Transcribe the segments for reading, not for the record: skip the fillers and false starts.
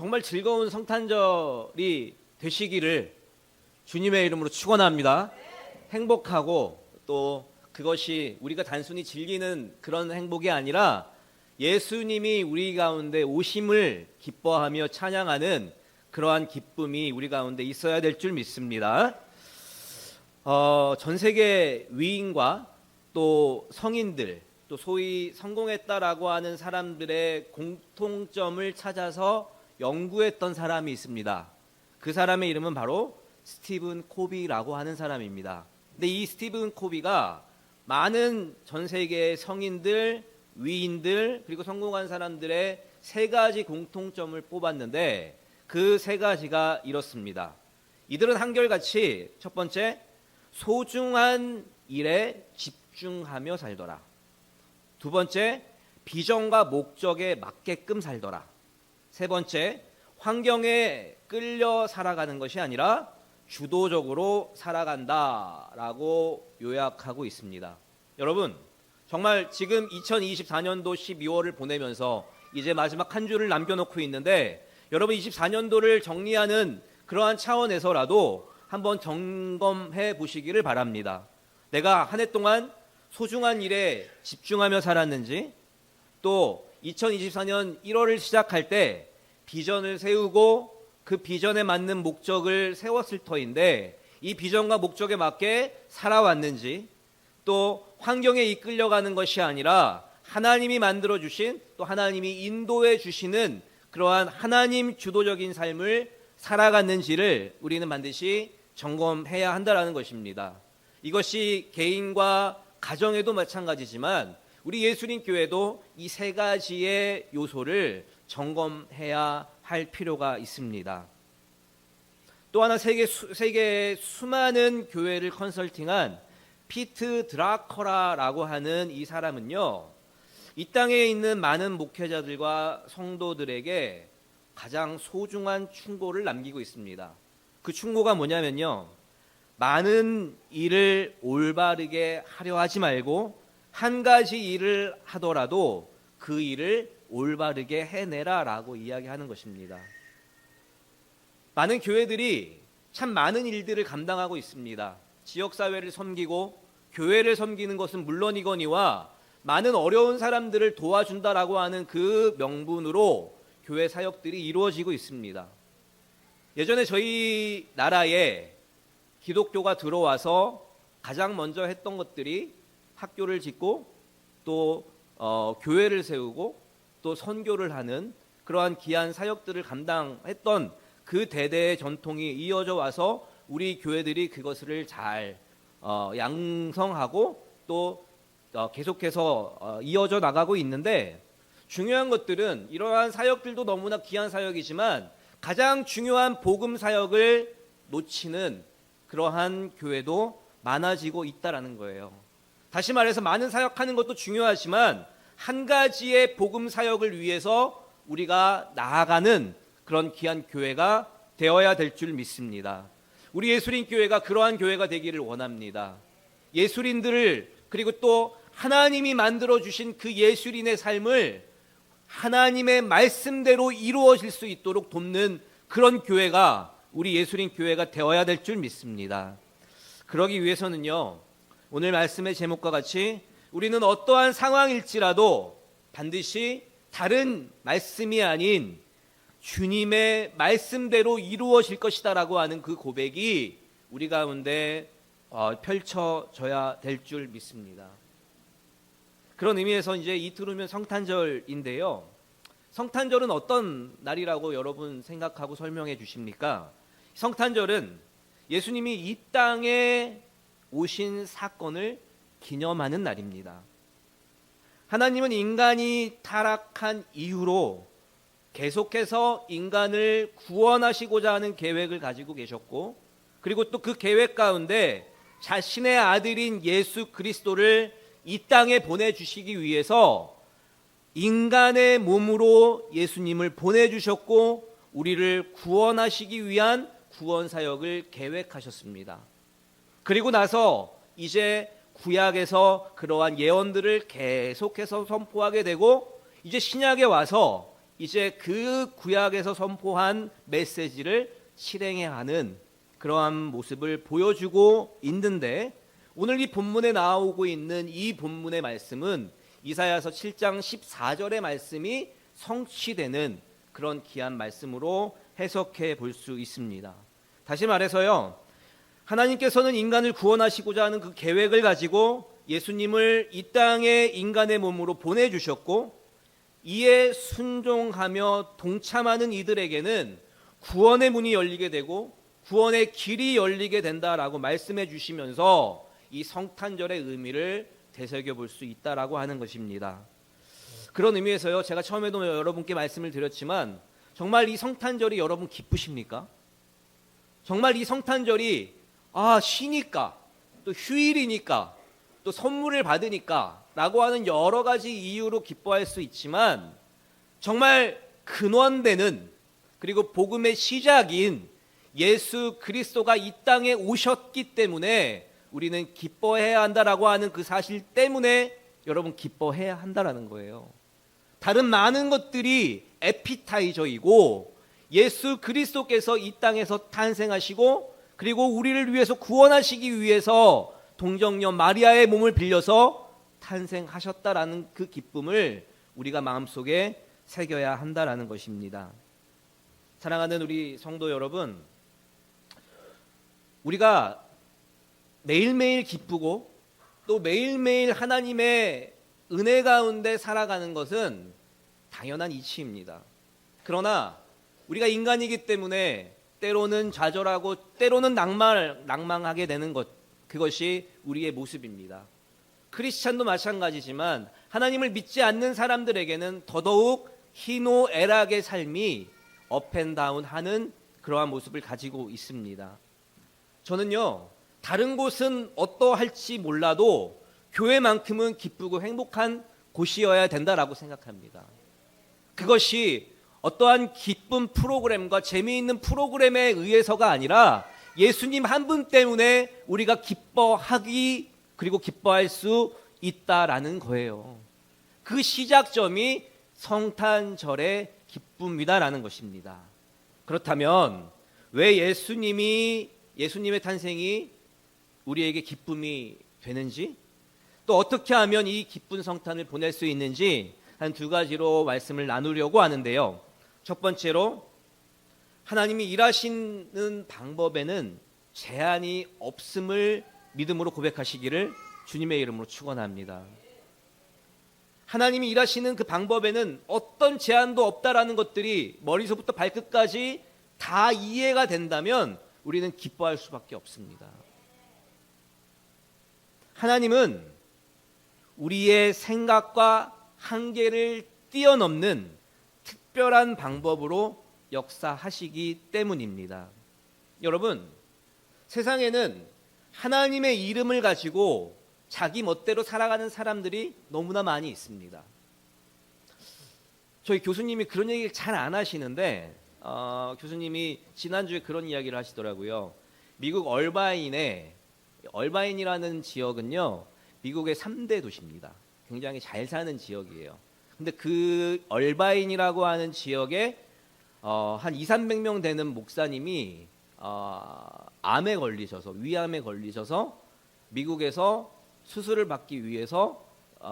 정말 즐거운 성탄절이 되시기를 주님의 이름으로 축원합니다. 행복하고 또 그것이 우리가 단순히 즐기는 그런 행복이 아니라 예수님이 우리 가운데 오심을 기뻐하며 찬양하는 그러한 기쁨이 우리 가운데 있어야 될 줄 믿습니다. 전 세계 위인과 또 성인들 또 소위 성공했다라고 하는 사람들의 공통점을 찾아서 연구했던 사람이 있습니다. 그 사람의 이름은 바로 스티븐 코비라고 하는 사람입니다. 근데 이 스티븐 코비가 많은 전 세계의 성인들, 위인들 그리고 성공한 사람들의 세 가지 공통점을 뽑았는데 그 세 가지가 이렇습니다. 이들은 한결같이 첫 번째, 소중한 일에 집중하며 살더라. 두 번째, 비전과 목적에 맞게끔 살더라. 세 번째, 환경에 끌려 살아가는 것이 아니라 주도적으로 살아간다라고 요약하고 있습니다. 여러분, 정말 지금 2024년도 12월을 보내면서 이제 마지막 한 주를 남겨놓고 있는데 여러분 24년도를 정리하는 그러한 차원에서라도 한번 점검해 보시기를 바랍니다. 내가 한 해 동안 소중한 일에 집중하며 살았는지, 또 2024년 1월을 시작할 때 비전을 세우고 그 비전에 맞는 목적을 세웠을 터인데 이 비전과 목적에 맞게 살아왔는지, 또 환경에 이끌려가는 것이 아니라 하나님이 만들어주신 또 하나님이 인도해 주시는 그러한 하나님 주도적인 삶을 살아갔는지를 우리는 반드시 점검해야 한다는 것입니다. 이것이 개인과 가정에도 마찬가지지만 우리 예수님 교회도 이 세 가지의 요소를 점검해야 할 필요가 있습니다. 또 하나 세계의 수많은 교회를 컨설팅한 피트 드라커라라고 하는 이 사람은요, 이 땅에 있는 많은 목회자들과 성도들에게 가장 소중한 충고를 남기고 있습니다. 그 충고가 뭐냐면요, 많은 일을 올바르게 하려 하지 말고 한 가지 일을 하더라도 그 일을 올바르게 해내라라고 이야기하는 것입니다. 많은 교회들이 참 많은 일들을 감당하고 있습니다. 지역사회를 섬기고 교회를 섬기는 것은 물론이거니와 많은 어려운 사람들을 도와준다라고 하는 그 명분으로 교회 사역들이 이루어지고 있습니다. 예전에 저희 나라에 기독교가 들어와서 가장 먼저 했던 것들이 학교를 짓고 또 교회를 세우고 또 선교를 하는 그러한 귀한 사역들을 감당했던 그 대대의 전통이 이어져 와서 우리 교회들이 그것을 잘 양성하고 또 계속해서 이어져 나가고 있는데, 중요한 것들은 이러한 사역들도 너무나 귀한 사역이지만 가장 중요한 복음 사역을 놓치는 그러한 교회도 많아지고 있다라는 거예요. 다시 말해서 많은 사역하는 것도 중요하지만 한 가지의 복음 사역을 위해서 우리가 나아가는 그런 귀한 교회가 되어야 될 줄 믿습니다. 우리 예수린 교회가 그러한 교회가 되기를 원합니다. 예수린들을, 그리고 또 하나님이 만들어주신 그 예수린의 삶을 하나님의 말씀대로 이루어질 수 있도록 돕는 그런 교회가 우리 예수린 교회가 되어야 될 줄 믿습니다. 그러기 위해서는요, 오늘 말씀의 제목과 같이 우리는 어떠한 상황일지라도 반드시 다른 말씀이 아닌 주님의 말씀대로 이루어질 것이다라고 하는 그 고백이 우리 가운데 펼쳐져야 될 줄 믿습니다. 그런 의미에서 이제 이틀 후면 성탄절인데요. 성탄절은 어떤 날이라고 여러분 생각하고 설명해 주십니까? 성탄절은 예수님이 이 땅에 오신 사건을 기념하는 날입니다. 하나님은 인간이 타락한 이후로 계속해서 인간을 구원하시고자 하는 계획을 가지고 계셨고, 그리고 또 그 계획 가운데 자신의 아들인 예수 그리스도를 이 땅에 보내주시기 위해서 인간의 몸으로 예수님을 보내주셨고 우리를 구원하시기 위한 구원 사역을 계획하셨습니다. 그리고 나서 이제 구약에서 그러한 예언들을 계속해서 선포하게 되고 이제 신약에 와서 이제 그 구약에서 선포한 메시지를 실행해야 하는 그러한 모습을 보여주고 있는데, 오늘 이 본문에 나오고 있는 이 본문의 말씀은 이사야서 7장 14절의 말씀이 성취되는 그런 귀한 말씀으로 해석해 볼 수 있습니다. 다시 말해서요, 하나님께서는 인간을 구원하시고자 하는 그 계획을 가지고 예수님을 이 땅에 인간의 몸으로 보내주셨고, 이에 순종하며 동참하는 이들에게는 구원의 문이 열리게 되고 구원의 길이 열리게 된다라고 말씀해 주시면서 이 성탄절의 의미를 되새겨 볼 수 있다라고 하는 것입니다. 그런 의미에서요, 제가 처음에도 여러분께 말씀을 드렸지만 정말 이 성탄절이 여러분 기쁘십니까? 정말 이 성탄절이 쉬니까, 또 휴일이니까, 또 선물을 받으니까 라고 하는 여러 가지 이유로 기뻐할 수 있지만, 정말 근원되는, 그리고 복음의 시작인 예수 그리스도가 이 땅에 오셨기 때문에 우리는 기뻐해야 한다라고 하는 그 사실 때문에 여러분 기뻐해야 한다라는 거예요. 다른 많은 것들이 에피타이저이고, 예수 그리스도께서 이 땅에서 탄생하시고 그리고 우리를 위해서 구원하시기 위해서 동정녀 마리아의 몸을 빌려서 탄생하셨다라는 그 기쁨을 우리가 마음속에 새겨야 한다라는 것입니다. 사랑하는 우리 성도 여러분, 우리가 매일매일 기쁘고 또 매일매일 하나님의 은혜 가운데 살아가는 것은 당연한 이치입니다. 그러나 우리가 인간이기 때문에 때로는 좌절하고 때로는 낭망하게 되는 것, 그것이 우리의 모습입니다. 크리스찬도 마찬가지지만 하나님을 믿지 않는 사람들에게는 더더욱 희노애락의 삶이 업앤다운 하는 그러한 모습을 가지고 있습니다. 저는요, 다른 곳은 어떠할지 몰라도 교회만큼은 기쁘고 행복한 곳이어야 된다라고 생각합니다. 그것이 어떠한 기쁜 프로그램과 재미있는 프로그램에 의해서가 아니라 예수님 한 분 때문에 우리가 기뻐하기, 그리고 기뻐할 수 있다라는 거예요. 그 시작점이 성탄절의 기쁨이다라는 것입니다. 그렇다면 왜 예수님의 탄생이 우리에게 기쁨이 되는지, 또 어떻게 하면 이 기쁜 성탄을 보낼 수 있는지 한 두 가지로 말씀을 나누려고 하는데요. 첫 번째로, 하나님이 일하시는 방법에는 제한이 없음을 믿음으로 고백하시기를 주님의 이름으로 축원합니다. 하나님이 일하시는 그 방법에는 어떤 제한도 없다라는 것들이 머리서부터 발끝까지 다 이해가 된다면 우리는 기뻐할 수밖에 없습니다. 하나님은 우리의 생각과 한계를 뛰어넘는 특별한 방법으로 역사하시기 때문입니다. 여러분, 세상에는 하나님의 이름을 가지고 자기 멋대로 살아가는 사람들이 너무나 많이 있습니다. 저희 교수님이 그런 얘기를 잘 안 하시는데 교수님이 지난주에 그런 이야기를 하시더라고요. 미국 얼바인이라는 지역은요, 미국의 3대 도시입니다. 굉장히 잘 사는 지역이에요. 근데 그 얼바인이라고 하는 지역에 한 200~300명 되는 목사님이 암에 걸리셔서, 위암에 걸리셔서 미국에서 수술을 받기 위해서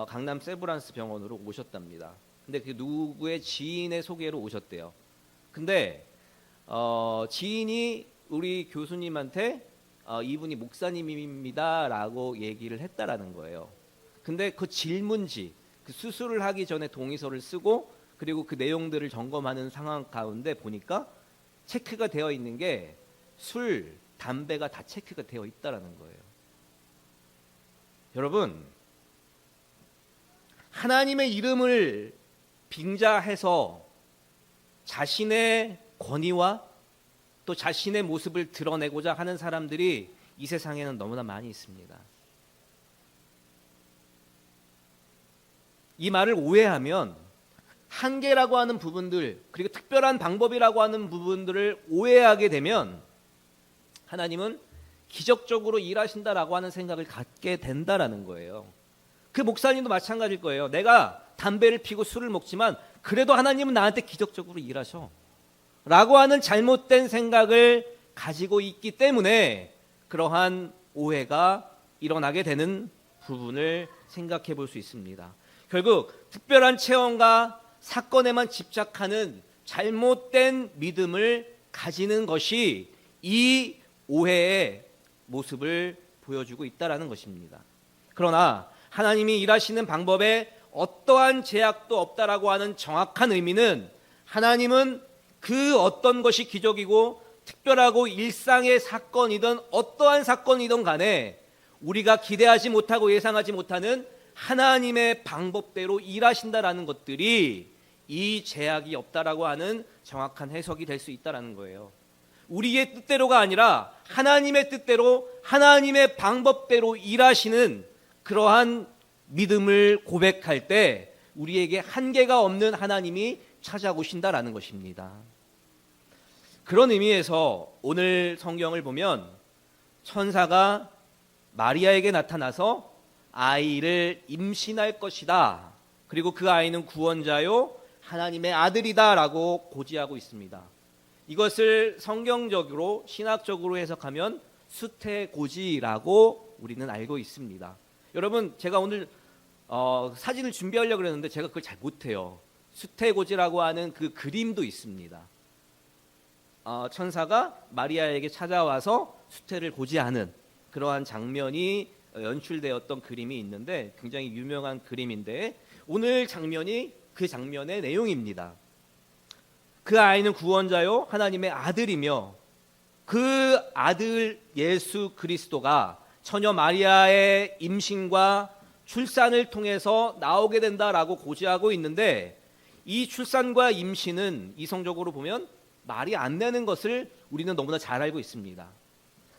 강남 세브란스 병원으로 오셨답니다. 근데 그 누구의 지인의 소개로 오셨대요. 근데 지인이 우리 교수님한테 이분이 목사님입니다라고 얘기를 했다라는 거예요. 근데 그 질문지, 그 수술을 하기 전에 동의서를 쓰고 그리고 그 내용들을 점검하는 상황 가운데 보니까 체크가 되어 있는 게 술, 담배가 다 체크가 되어 있다라는 거예요. 여러분, 하나님의 이름을 빙자해서 자신의 권위와 또 자신의 모습을 드러내고자 하는 사람들이 이 세상에는 너무나 많이 있습니다. 이 말을 오해하면 한계라고 하는 부분들, 그리고 특별한 방법이라고 하는 부분들을 오해하게 되면 하나님은 기적적으로 일하신다라고 하는 생각을 갖게 된다라는 거예요. 그 목사님도 마찬가지일 거예요. 내가 담배를 피고 술을 먹지만 그래도 하나님은 나한테 기적적으로 일하셔 라고 하는 잘못된 생각을 가지고 있기 때문에 그러한 오해가 일어나게 되는 부분을 생각해 볼 수 있습니다. 결국 특별한 체험과 사건에만 집착하는 잘못된 믿음을 가지는 것이 이 오해의 모습을 보여주고 있다는 것입니다. 그러나 하나님이 일하시는 방법에 어떠한 제약도 없다라고 하는 정확한 의미는 하나님은 그 어떤 것이 기적이고 특별하고 일상의 사건이든 어떠한 사건이든 간에 우리가 기대하지 못하고 예상하지 못하는 하나님의 방법대로 일하신다라는 것들이 이 제약이 없다라고 하는 정확한 해석이 될 수 있다라는 거예요. 우리의 뜻대로가 아니라 하나님의 뜻대로 하나님의 방법대로 일하시는 그러한 믿음을 고백할 때 우리에게 한계가 없는 하나님이 찾아오신다라는 것입니다. 그런 의미에서 오늘 성경을 보면 천사가 마리아에게 나타나서 아이를 임신할 것이다. 그리고 그 아이는 구원자요 하나님의 아들이다 라고 고지하고 있습니다. 이것을 성경적으로 신학적으로 해석하면 수태고지라고 우리는 알고 있습니다. 여러분, 제가 오늘 사진을 준비하려고 그랬는데 제가 그걸 잘 못해요. 수태고지라고 하는 그 그림도 있습니다. 천사가 마리아에게 찾아와서 수태를 고지하는 그러한 장면이 연출되었던 그림이 있는데 굉장히 유명한 그림인데 오늘 장면이 그 장면의 내용입니다. 그 아이는 구원자요 하나님의 아들이며 그 아들 예수 그리스도가 처녀 마리아의 임신과 출산을 통해서 나오게 된다라고 고지하고 있는데 이 출산과 임신은 이성적으로 보면 말이 안 되는 것을 우리는 너무나 잘 알고 있습니다.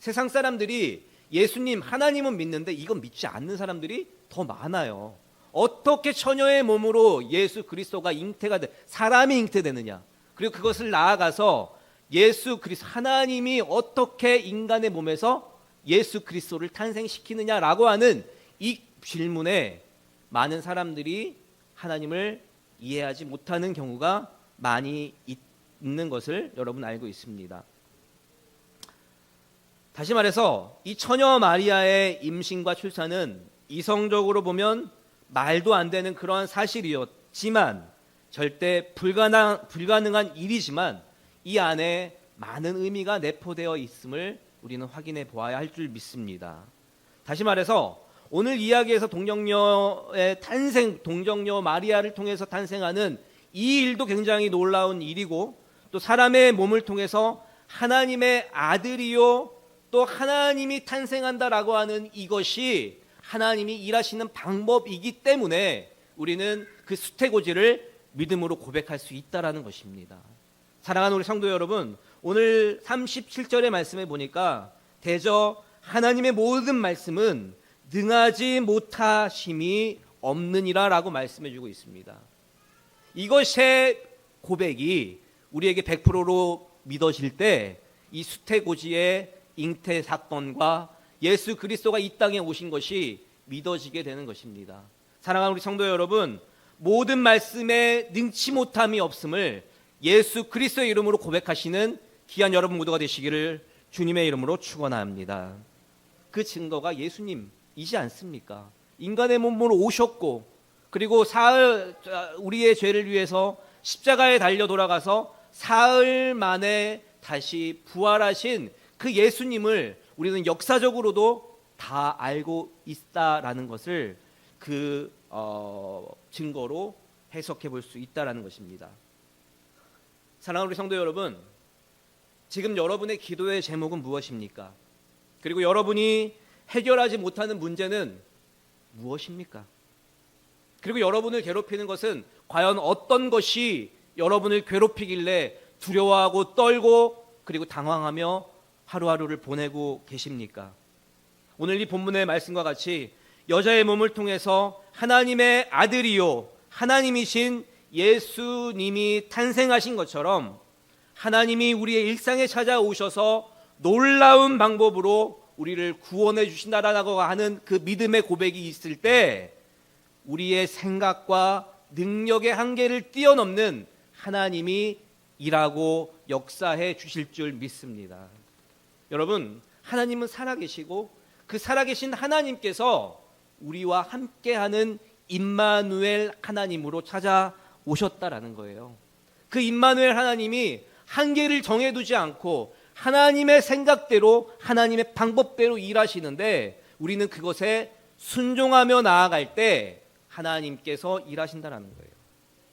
세상 사람들이 예수님 하나님은 믿는데 이건 믿지 않는 사람들이 더 많아요. 어떻게 처녀의 몸으로 예수 그리스도가 사람이 잉태되느냐, 그리고 그것을 나아가서 예수 그리스도 하나님이 어떻게 인간의 몸에서 예수 그리스도를 탄생시키느냐라고 하는 이 질문에 많은 사람들이 하나님을 이해하지 못하는 경우가 많이 있는 것을 여러분 알고 있습니다. 다시 말해서 이 처녀 마리아의 임신과 출산은 이성적으로 보면 말도 안 되는 그러한 사실이었지만 절대 불가능한 일이지만 이 안에 많은 의미가 내포되어 있음을 우리는 확인해 보아야 할 줄 믿습니다. 다시 말해서 오늘 이야기에서 동정녀의 탄생, 동정녀 마리아를 통해서 탄생하는 이 일도 굉장히 놀라운 일이고 또 사람의 몸을 통해서 하나님의 아들이요 또 하나님이 탄생한다라고 하는 이것이 하나님이 일하시는 방법이기 때문에 우리는 그 수태고지를 믿음으로 고백할 수 있다라는 것입니다. 사랑하는 우리 성도 여러분, 오늘 37절의 말씀에 보니까 대저 하나님의 모든 말씀은 능하지 못하심이 없느니라 라고 말씀해 주고 있습니다. 이것의 고백이 우리에게 100%로 믿어질 때 이 수태고지의 잉태 사건과 예수 그리스도가 이 땅에 오신 것이 믿어지게 되는 것입니다. 사랑하는 우리 성도 여러분, 모든 말씀에 능치 못함이 없음을 예수 그리스도의 이름으로 고백하시는 귀한 여러분 모두가 되시기를 주님의 이름으로 축원합니다. 그 증거가 예수님이지 않습니까? 인간의 몸으로 오셨고 그리고 우리의 죄를 위해서 십자가에 달려 돌아가서 사흘 만에 다시 부활하신 그 예수님을 우리는 역사적으로도 다 알고 있다라는 것을 그 증거로 해석해 볼 수 있다라는 것입니다. 사랑하는 우리 성도 여러분, 지금 여러분의 기도의 제목은 무엇입니까? 그리고 여러분이 해결하지 못하는 문제는 무엇입니까? 그리고 여러분을 괴롭히는 것은 과연 어떤 것이 여러분을 괴롭히길래 두려워하고 떨고 그리고 당황하며 하루하루를 보내고 계십니까? 오늘 이 본문의 말씀과 같이 여자의 몸을 통해서 하나님의 아들이요 하나님이신 예수님이 탄생하신 것처럼 하나님이 우리의 일상에 찾아오셔서 놀라운 방법으로 우리를 구원해 주신다라고 하는 그 믿음의 고백이 있을 때 우리의 생각과 능력의 한계를 뛰어넘는 하나님이 일하고 역사해 주실 줄 믿습니다. 여러분, 하나님은 살아계시고 그 살아계신 하나님께서 우리와 함께하는 임마누엘 하나님으로 찾아오셨다라는 거예요. 그 임마누엘 하나님이 한계를 정해두지 않고 하나님의 생각대로 하나님의 방법대로 일하시는데 우리는 그것에 순종하며 나아갈 때 하나님께서 일하신다는 거예요.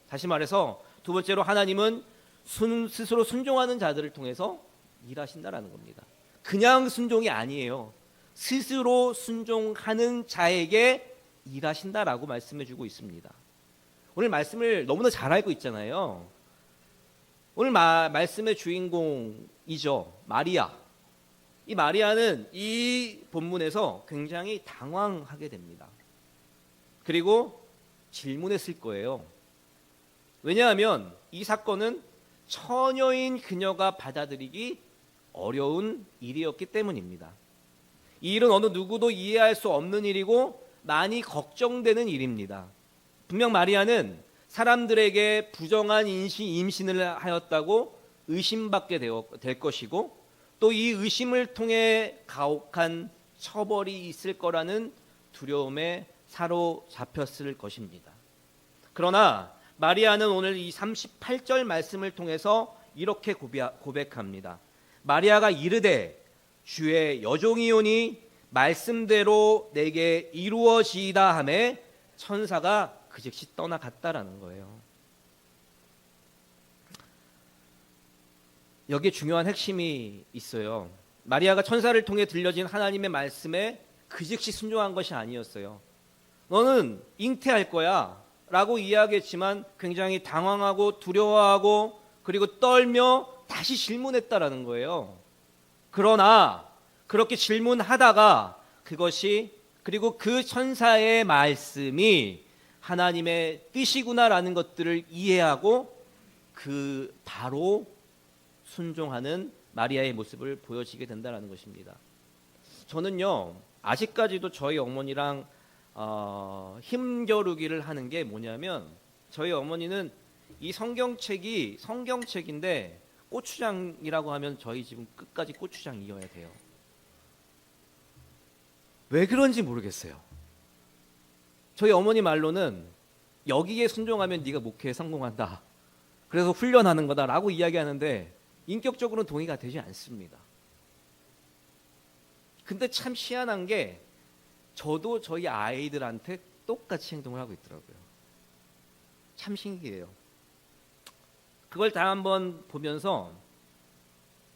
다시 말해서 두 번째로 하나님은 스스로 순종하는 자들을 통해서 일하신다는 겁니다. 그냥 순종이 아니에요. 스스로 순종하는 자에게 일하신다라고 말씀해 주고 있습니다. 오늘 말씀을 너무나 잘 알고 있잖아요. 오늘 말씀의 주인공이죠. 마리아. 이 마리아는 이 본문에서 굉장히 당황하게 됩니다. 그리고 질문했을 거예요. 왜냐하면 이 사건은 처녀인 그녀가 받아들이기 어려운 일이었기 때문입니다. 이 일은 어느 누구도 이해할 수 없는 일이고 많이 걱정되는 일입니다. 분명 마리아는 사람들에게 부정한 임신을 하였다고 의심받게 될 것이고 또 이 의심을 통해 가혹한 처벌이 있을 거라는 두려움에 사로잡혔을 것입니다. 그러나 마리아는 오늘 이 38절 말씀을 통해서 이렇게 고백합니다. 마리아가 이르되 주의 여종이오니 말씀대로 내게 이루어지이다 하매 천사가 그 즉시 떠나갔다라는 거예요. 여기에 중요한 핵심이 있어요. 마리아가 천사를 통해 들려진 하나님의 말씀에 그 즉시 순종한 것이 아니었어요. 너는 잉태할 거야 라고 이야기했지만 굉장히 당황하고 두려워하고 그리고 떨며 다시 질문했다라는 거예요. 그러나 그렇게 질문하다가 그것이 그리고 그 천사의 말씀이 하나님의 뜻이구나라는 것들을 이해하고 그 바로 순종하는 마리아의 모습을 보여지게 된다는 것입니다. 저는요 아직까지도 저희 어머니랑 힘겨루기를 하는 게 뭐냐면 저희 어머니는 이 성경책인데 고추장이라고 하면 저희 집은 끝까지 고추장이어야 돼요. 왜 그런지 모르겠어요. 저희 어머니 말로는 여기에 순종하면 네가 목회에 성공한다. 그래서 훈련하는 거다라고 이야기하는데 인격적으로는 동의가 되지 않습니다. 근데 참 희한한 게 저도 저희 아이들한테 똑같이 행동을 하고 있더라고요. 참 신기해요. 그걸 다 한번 보면서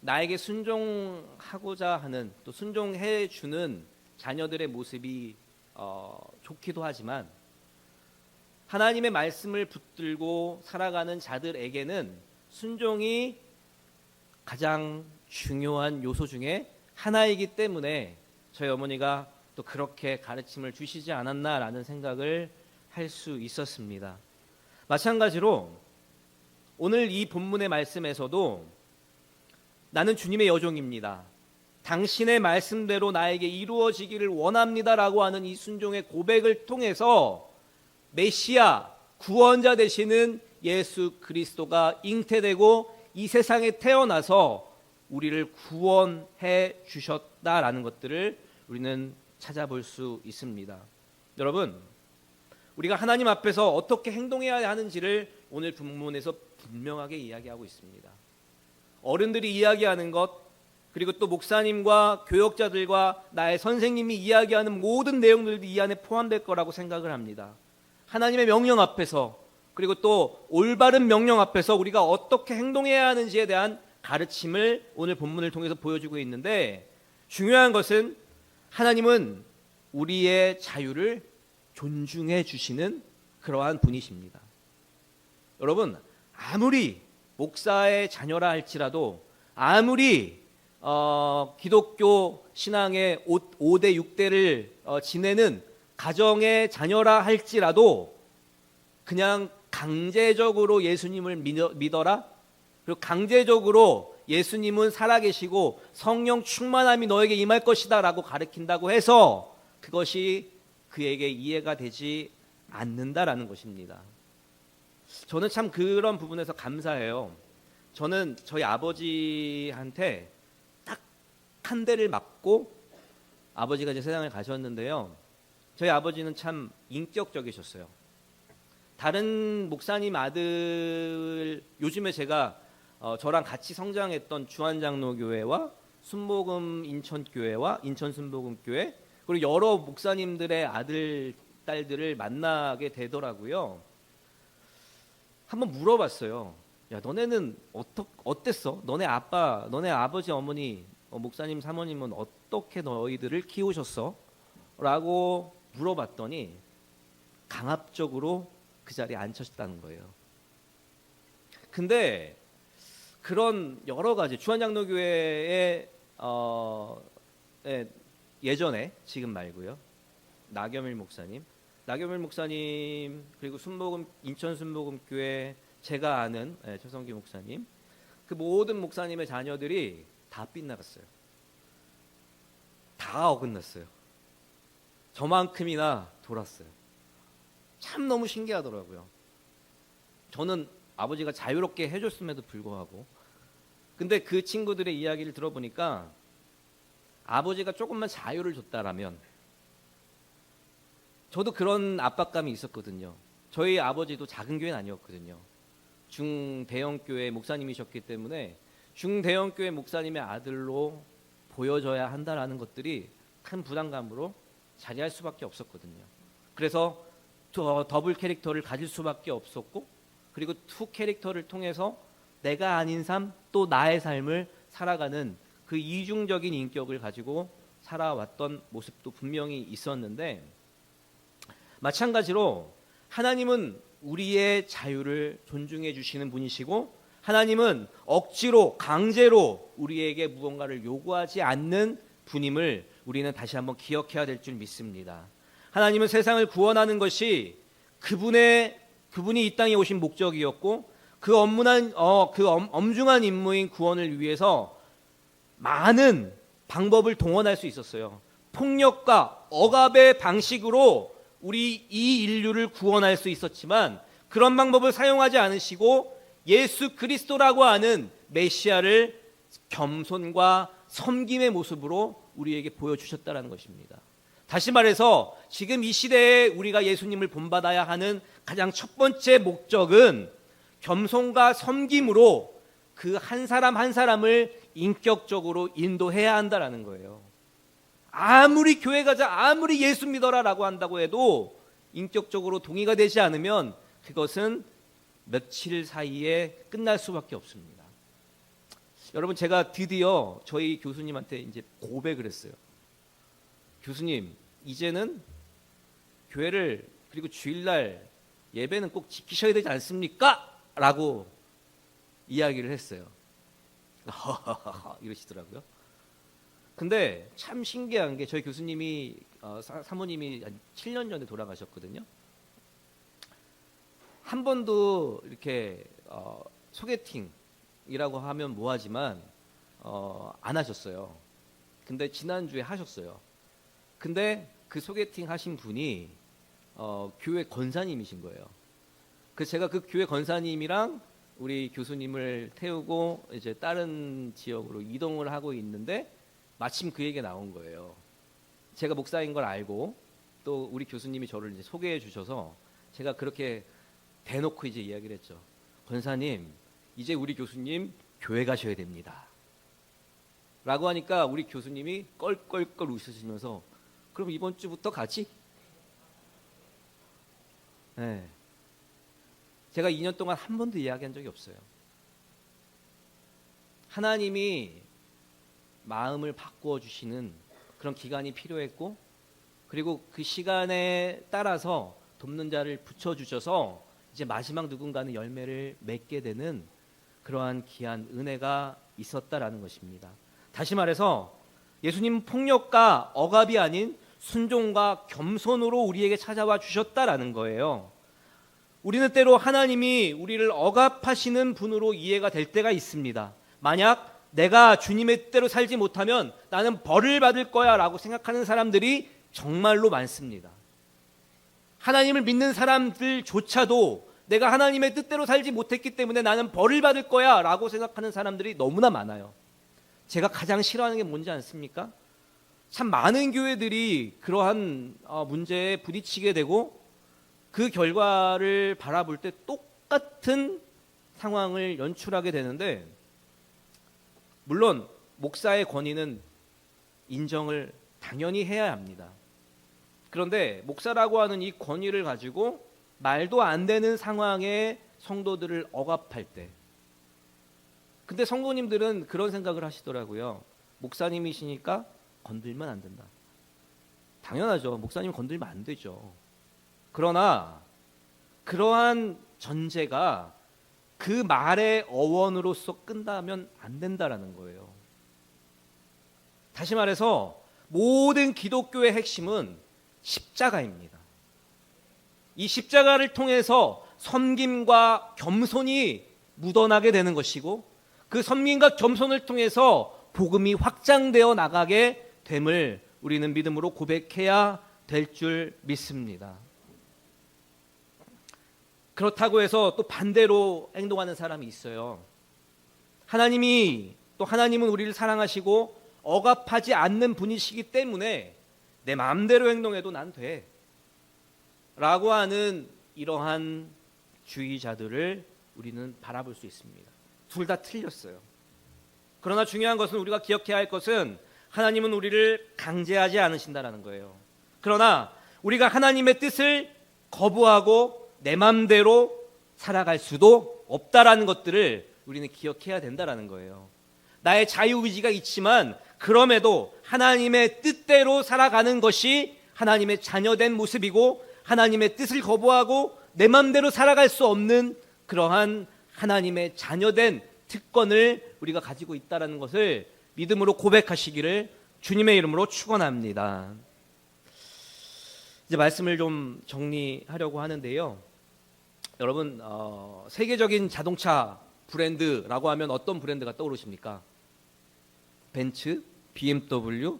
나에게 순종하고자 하는 또 순종해 주는 자녀들의 모습이 좋기도 하지만 하나님의 말씀을 붙들고 살아가는 자들에게는 순종이 가장 중요한 요소 중에 하나이기 때문에 저희 어머니가 또 그렇게 가르침을 주시지 않았나라는 생각을 할 수 있었습니다. 마찬가지로 오늘 이 본문의 말씀에서도 나는 주님의 여종입니다. 당신의 말씀대로 나에게 이루어지기를 원합니다라고 하는 이 순종의 고백을 통해서 메시아 구원자 되시는 예수 그리스도가 잉태되고 이 세상에 태어나서 우리를 구원해 주셨다라는 것들을 우리는 찾아볼 수 있습니다. 여러분, 우리가 하나님 앞에서 어떻게 행동해야 하는지를 오늘 본문에서 분명하게 이야기하고 있습니다. 어른들이 이야기하는 것, 그리고 또 목사님과 교역자들과 나의 선생님이 이야기하는 모든 내용들도 이 안에 포함될 거라고 생각을 합니다. 하나님의 명령 앞에서 그리고 또 올바른 명령 앞에서 우리가 어떻게 행동해야 하는지에 대한 가르침을 오늘 본문을 통해서 보여주고 있는데 중요한 것은 하나님은 우리의 자유를 존중해 주시는 그러한 분이십니다. 여러분, 아무리 목사의 자녀라 할지라도 아무리 기독교 신앙의 5대 6대를 지내는 가정의 자녀라 할지라도 그냥 강제적으로 예수님을 믿어라, 그리고 강제적으로 예수님은 살아계시고 성령 충만함이 너에게 임할 것이다 라고 가르친다고 해서 그것이 그에게 이해가 되지 않는다라는 것입니다. 저는 참 그런 부분에서 감사해요. 저는 저희 아버지한테 딱 한 대를 맞고 아버지가 이제 세상을 가셨는데요. 저희 아버지는 참 인격적이셨어요. 다른 목사님 아들, 요즘에 제가 저랑 같이 성장했던 주한장로교회와 순복음 인천교회와 인천 순복음교회, 그리고 여러 목사님들의 아들, 딸들을 만나게 되더라고요. 한번 물어봤어요. 야, 너네는 어땠어? 너네 아빠, 너네 아버지, 어머니, 목사님, 사모님은 어떻게 너희들을 키우셨어? 라고 물어봤더니 강압적으로 그 자리에 앉혔다는 거예요. 근데 그런 여러 가지 주한장로교회의 예전에, 지금 말고요, 나겸일 목사님 그리고 순복음 인천 순복음교회 제가 아는 최성기 목사님, 그 모든 목사님의 자녀들이 다 빗나갔어요. 다 어긋났어요. 저만큼이나 돌았어요. 참 너무 신기하더라고요. 저는 아버지가 자유롭게 해줬음에도 불구하고, 근데 그 친구들의 이야기를 들어보니까 아버지가 조금만 자유를 줬다라면, 저도 그런 압박감이 있었거든요. 저희 아버지도 작은 교회는 아니었거든요. 중대형 교회 목사님이셨기 때문에 중대형 교회 목사님의 아들로 보여져야 한다라는 것들이 큰 부담감으로 자리할 수밖에 없었거든요. 그래서 더블 캐릭터를 가질 수밖에 없었고, 그리고 투 캐릭터를 통해서 내가 아닌 삶, 또 나의 삶을 살아가는 그 이중적인 인격을 가지고 살아왔던 모습도 분명히 있었는데, 마찬가지로 하나님은 우리의 자유를 존중해 주시는 분이시고, 하나님은 억지로 강제로 우리에게 무언가를 요구하지 않는 분임을 우리는 다시 한번 기억해야 될 줄 믿습니다. 하나님은 세상을 구원하는 것이 그분이 이 땅에 오신 목적이었고, 그 엄중한 임무인 구원을 위해서 많은 방법을 동원할 수 있었어요. 폭력과 억압의 방식으로 우리 이 인류를 구원할 수 있었지만, 그런 방법을 사용하지 않으시고 예수 그리스도라고 하는 메시아를 겸손과 섬김의 모습으로 우리에게 보여주셨다는 것입니다. 다시 말해서 지금 이 시대에 우리가 예수님을 본받아야 하는 가장 첫 번째 목적은 겸손과 섬김으로 그 한 사람 한 사람을 인격적으로 인도해야 한다는 거예요. 아무리 교회 가자, 아무리 예수 믿어라라고 한다고 해도 인격적으로 동의가 되지 않으면 그것은 며칠 사이에 끝날 수밖에 없습니다. 여러분, 제가 드디어 저희 교수님한테 이제 고백을 했어요. 교수님, 이제는 교회를, 그리고 주일날 예배는 꼭 지키셔야 되지 않습니까? 라고 이야기를 했어요. 이러시더라고요. 근데 참 신기한 게, 저희 교수님이 사모님이 한 7년 전에 돌아가셨거든요. 한 번도 이렇게 소개팅이라고 하면 뭐하지만 안 하셨어요. 근데 지난주에 하셨어요. 근데 그 소개팅 하신 분이 교회 권사님이신 거예요. 그래서 제가 그 교회 권사님이랑 우리 교수님을 태우고 이제 다른 지역으로 이동을 하고 있는데 마침 그 얘기가 나온 거예요. 제가 목사인 걸 알고 또 우리 교수님이 저를 이제 소개해 주셔서 제가 그렇게 대놓고 이제 이야기를 했죠. 권사님, 이제 우리 교수님 교회 가셔야 됩니다. 라고 하니까 우리 교수님이 껄껄껄 웃으시면서, 그럼 이번 주부터 가지? 네. 제가 2년 동안 한 번도 이야기한 적이 없어요. 하나님이 마음을 바꾸어 주시는 그런 기간이 필요했고, 그리고 그 시간에 따라서 돕는 자를 붙여주셔서 이제 마지막 누군가는 열매를 맺게 되는 그러한 귀한 은혜가 있었다라는 것입니다. 다시 말해서 예수님 폭력과 억압이 아닌 순종과 겸손으로 우리에게 찾아와 주셨다라는 거예요. 우리는 때로 하나님이 우리를 억압하시는 분으로 이해가 될 때가 있습니다. 만약 내가 주님의 뜻대로 살지 못하면 나는 벌을 받을 거야 라고 생각하는 사람들이 정말로 많습니다. 하나님을 믿는 사람들조차도 내가 하나님의 뜻대로 살지 못했기 때문에 나는 벌을 받을 거야 라고 생각하는 사람들이 너무나 많아요. 제가 가장 싫어하는 게 뭔지 아십니까? 참 많은 교회들이 그러한 문제에 부딪히게 되고 그 결과를 바라볼 때 똑같은 상황을 연출하게 되는데, 물론 목사의 권위는 인정을 당연히 해야 합니다. 그런데 목사라고 하는 이 권위를 가지고 말도 안 되는 상황에 성도들을 억압할 때, 근데 성도님들은 그런 생각을 하시더라고요. 목사님이시니까 건들면 안 된다. 당연하죠. 목사님 건들면 안 되죠. 그러나 그러한 전제가 그 말의 어원으로서 끝나면 안 된다라는 거예요. 다시 말해서 모든 기독교의 핵심은 십자가입니다. 이 십자가를 통해서 섬김과 겸손이 묻어나게 되는 것이고, 그 섬김과 겸손을 통해서 복음이 확장되어 나가게 됨을 우리는 믿음으로 고백해야 될 줄 믿습니다. 그렇다고 해서 또 반대로 행동하는 사람이 있어요. 하나님은 우리를 사랑하시고 억압하지 않는 분이시기 때문에 내 마음대로 행동해도 난 돼 라고 하는 이러한 주의자들을 우리는 바라볼 수 있습니다. 둘 다 틀렸어요. 그러나 중요한 것은, 우리가 기억해야 할 것은, 하나님은 우리를 강제하지 않으신다는 거예요. 그러나 우리가 하나님의 뜻을 거부하고 내 마음대로 살아갈 수도 없다라는 것들을 우리는 기억해야 된다는 거예요. 나의 자유의지가 있지만 그럼에도 하나님의 뜻대로 살아가는 것이 하나님의 자녀된 모습이고, 하나님의 뜻을 거부하고 내 마음대로 살아갈 수 없는 그러한 하나님의 자녀된 특권을 우리가 가지고 있다는 것을 믿음으로 고백하시기를 주님의 이름으로 축원합니다. 이제 말씀을 좀 정리하려고 하는데요. 여러분, 세계적인 자동차 브랜드라고 하면 어떤 브랜드가 떠오르십니까? 벤츠, BMW,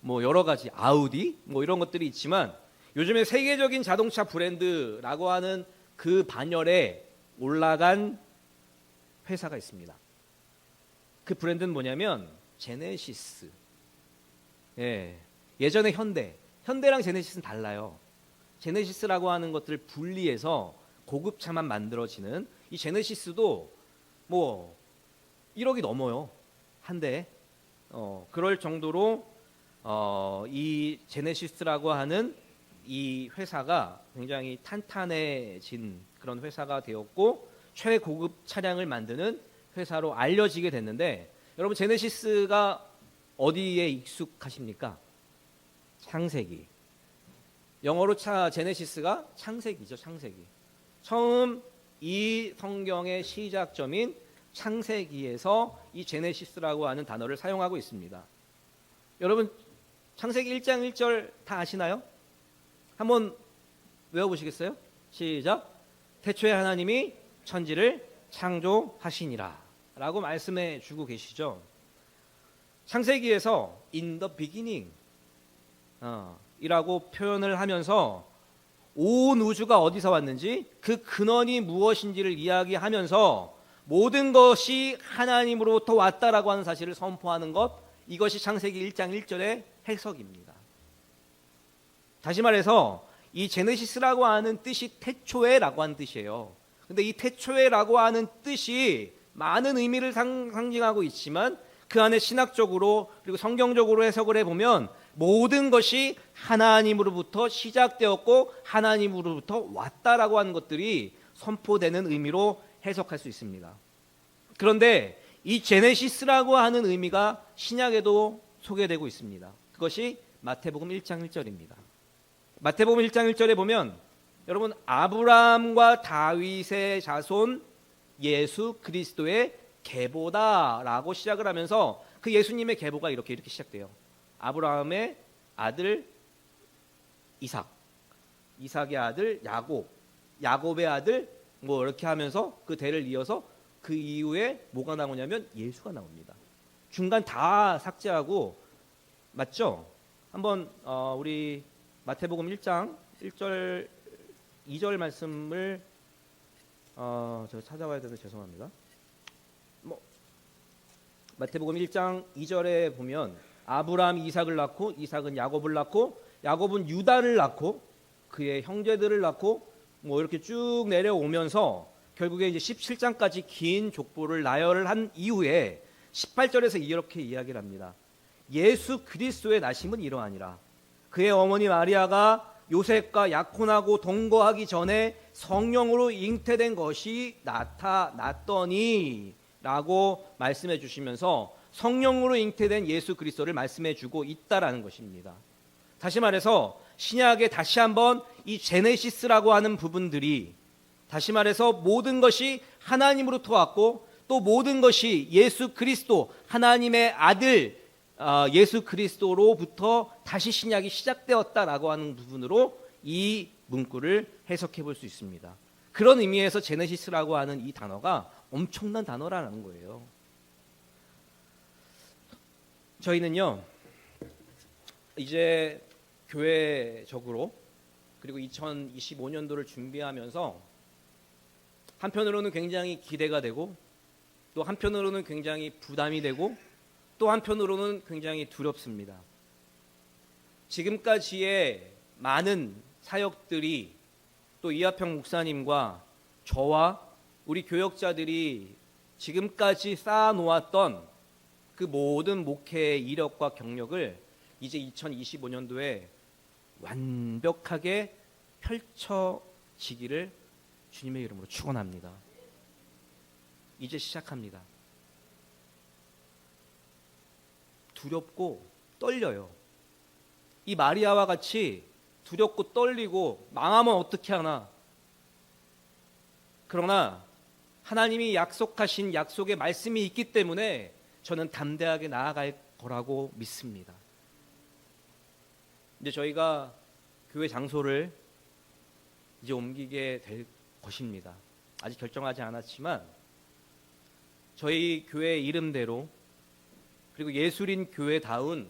뭐 여러 가지, 아우디, 뭐 이런 것들이 있지만, 요즘에 세계적인 자동차 브랜드라고 하는 그 반열에 올라간 회사가 있습니다. 그 브랜드는 뭐냐면 제네시스. 예전에 현대랑 제네시스는 달라요. 제네시스라고 하는 것들을 분리해서 고급차만 만들어지는 이 제네시스도 뭐 1억이 넘어요, 한 대에. 그럴 정도로 이 제네시스라고 하는 이 회사가 굉장히 탄탄해진 그런 회사가 되었고, 최고급 차량을 만드는 회사로 알려지게 됐는데, 여러분 제네시스가 어디에 익숙하십니까? 창세기. 영어로 제네시스가 창세기죠, 창세기. 처음 이 성경의 시작점인 창세기에서 이 제네시스라고 하는 단어를 사용하고 있습니다. 여러분 창세기 1장 1절 다 아시나요? 한번 외워보시겠어요? 시작. 태초에 하나님이 천지를 창조하시니라 라고 말씀해 주고 계시죠. 창세기에서 in the beginning 이라고 표현을 하면서 온 우주가 어디서 왔는지, 그 근원이 무엇인지를 이야기하면서 모든 것이 하나님으로부터 왔다라고 하는 사실을 선포하는 것, 이것이 창세기 1장 1절의 해석입니다. 다시 말해서 이 제네시스라고 하는 뜻이 태초에라고 하는 뜻이에요. 근데 이 태초에라고 하는 뜻이 많은 의미를 상징하고 있지만, 그 안에 신학적으로 그리고 성경적으로 해석을 해보면 모든 것이 하나님으로부터 시작되었고 하나님으로부터 왔다라고 하는 것들이 선포되는 의미로 해석할 수 있습니다. 그런데 이 제네시스라고 하는 의미가 신약에도 소개되고 있습니다. 그것이 마태복음 1장 1절입니다. 마태복음 1장 1절에 보면, 여러분 아브라함과 다윗의 자손 예수 그리스도의 계보다라고 시작을 하면서, 그 예수님의 계보가 이렇게 시작돼요. 아브라함의 아들 이삭, 이삭의 아들 야곱, 야곱의 아들 뭐 이렇게 하면서 그 대를 이어서 그 이후에 뭐가 나오냐면 예수가 나옵니다. 중간 다 삭제하고, 맞죠? 한번 우리 마태복음 1장 1절 2절 말씀을 저 찾아와야 되는데 죄송합니다. 마태복음 1장 2절에 보면 아브라함이 이삭을 낳고 이삭은 야곱을 낳고 야곱은 유다를 낳고 그의 형제들을 낳고 이렇게 쭉 내려오면서 결국에 이제 17장까지 긴 족보를 나열을 한 이후에 18절에서 이렇게 이야기를 합니다. 예수 그리스도의 나심은 이러하니라. 그의 어머니 마리아가 요셉과 약혼하고 동거하기 전에 성령으로 잉태된 것이 나타났더니 라고 말씀해 주시면서 성령으로 잉태된 예수 그리스도를 말씀해 주고 있다라는 것입니다. 다시 말해서 신약에 다시 한번 이 제네시스라고 하는 부분들이 다시 말해서 모든 것이 하나님으로부터 왔고 또 모든 것이 예수 그리스도 하나님의 아들 예수 그리스도로부터 다시 신약이 시작되었다라고 하는 부분으로 이 문구를 해석해 볼 수 있습니다. 그런 의미에서 제네시스라고 하는 이 단어가 엄청난 단어라는 거예요. 저희는요 이제 교회적으로 그리고 2025년도를 준비하면서 한편으로는 굉장히 기대가 되고 또 한편으로는 굉장히 부담이 되고 또 한편으로는 굉장히 두렵습니다. 지금까지의 많은 사역들이 또 이하평 목사님과 저와 우리 교역자들이 지금까지 쌓아놓았던 그 모든 목회의 이력과 경력을 이제 2025년도에 완벽하게 펼쳐지기를 주님의 이름으로 축원합니다. 이제 시작합니다. 두렵고 떨려요. 이 마리아와 같이 두렵고 떨리고 망하면 어떻게 하나. 그러나 하나님이 약속하신 약속의 말씀이 있기 때문에 저는 담대하게 나아갈 거라고 믿습니다. 이제 저희가 교회 장소를 이제 옮기게 될 것입니다. 아직 결정하지 않았지만 저희 교회 이름대로 그리고 예술인 교회다운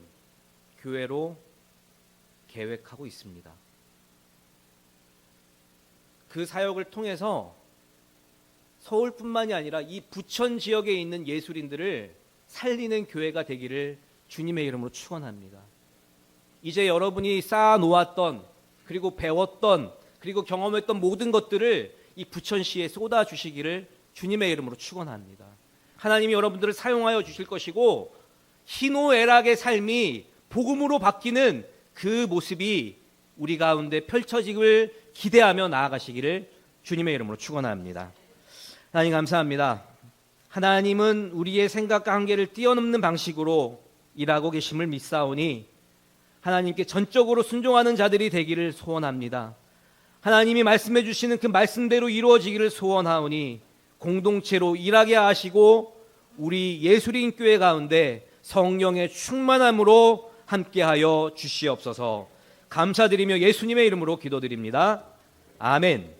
교회로 계획하고 있습니다. 그 사역을 통해서 서울뿐만이 아니라 이 부천 지역에 있는 예술인들을 살리는 교회가 되기를 주님의 이름으로 축원합니다. 이제 여러분이 쌓아놓았던 그리고 배웠던 그리고 경험했던 모든 것들을 이 부천시에 쏟아주시기를 주님의 이름으로 축원합니다. 하나님이 여러분들을 사용하여 주실 것이고 희노애락의 삶이 복음으로 바뀌는 그 모습이 우리 가운데 펼쳐지길 기대하며 나아가시기를 주님의 이름으로 축원합니다. 하나님 감사합니다. 하나님은 우리의 생각과 한계를 뛰어넘는 방식으로 일하고 계심을 믿사오니 하나님께 전적으로 순종하는 자들이 되기를 소원합니다. 하나님이 말씀해 주시는 그 말씀대로 이루어지기를 소원하오니 공동체로 일하게 하시고 우리 예술인 교회 가운데 성령의 충만함으로 함께하여 주시옵소서. 감사드리며 예수님의 이름으로 기도드립니다. 아멘.